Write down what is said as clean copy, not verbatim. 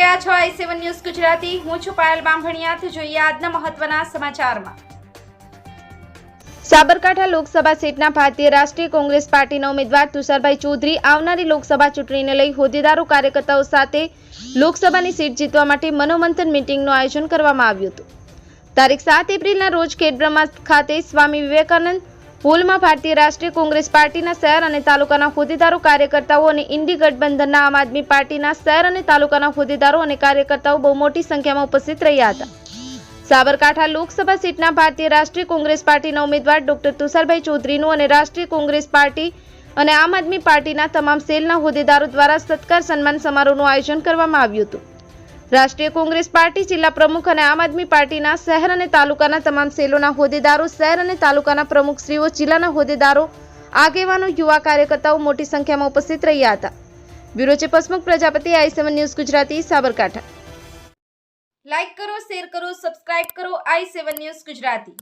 રહ્યા છો i7 news Gujarati. હું છું પાયલ બામભણિયા। જોઈએ આજના મહત્વના સમાચારમાં। સાબરકાંઠા લોકસભા સીટના ભારતીય રાષ્ટ્રીય કોંગ્રેસ પાર્ટીના ઉમેદવાર તુષારભાઈ ચૌધરી આવનારી લોકસભા ચૂંટણીને લઈ હોદ્દેદારો કાર્યકર્તાઓ સાથે લોકસભાની સીટ જીતવા માટે મનોમંથન મીટિંગનું આયોજન કરવામાં આવ્યું હતું। તારીખ 7 એપ્રિલના રોજ ખેડબ્રહ્મા ખાતે સ્વામી વિવેકાનંદ હોલમાં ભારતીય રાષ્ટ્રીય કોંગ્રેસ પાર્ટીના શહેર અને તાલુકાના હોદ્દેદારો કાર્યકર્તાઓ અને ઇન્ડી ગઠબંધનના આમ આદમી પાર્ટીના શહેર અને તાલુકાના હોદ્દેદારો અને કાર્યકર્તાઓ બહુ મોટી સંખ્યામાં ઉપસ્થિત રહ્યા હતા। સાબરકાંઠા લોકસભા સીટના ભારતીય રાષ્ટ્રીય કોંગ્રેસ પાર્ટીના ઉમેદવાર ડોક્ટર તુષારભાઈ ચૌધરીનું અને રાષ્ટ્રીય કોંગ્રેસ પાર્ટી અને આમ આદમી પાર્ટીના તમામ સેલના હોદ્દેદારો દ્વારા સત્કાર સન્માન સમારોહનું આયોજન કરવામાં આવ્યું હતું। રાષ્ટ્રીય કોંગ્રેસ પાર્ટી જિલ્લા પ્રમુખ અને આમ આદમી પાર્ટીના શહેર અને તાલુકાના તમામ સેલોના હોદ્દેદારો, શહેર અને તાલુકાના પ્રમુખશ્રીઓ, જિલ્લાના હોદ્દેદારો, આગેવાનો, યુવા કાર્યકર્તાઓ મોટી સંખ્યામાં ઉપસ્થિત રહ્યા હતા। Bureau chief Hasmukh Prajapati, i7 news Gujarati, Sabarkantha. Like કરો, શેર કરો, સબસ્ક્રાઇબ કરો i7 ન્યૂઝ ગુજરાતી।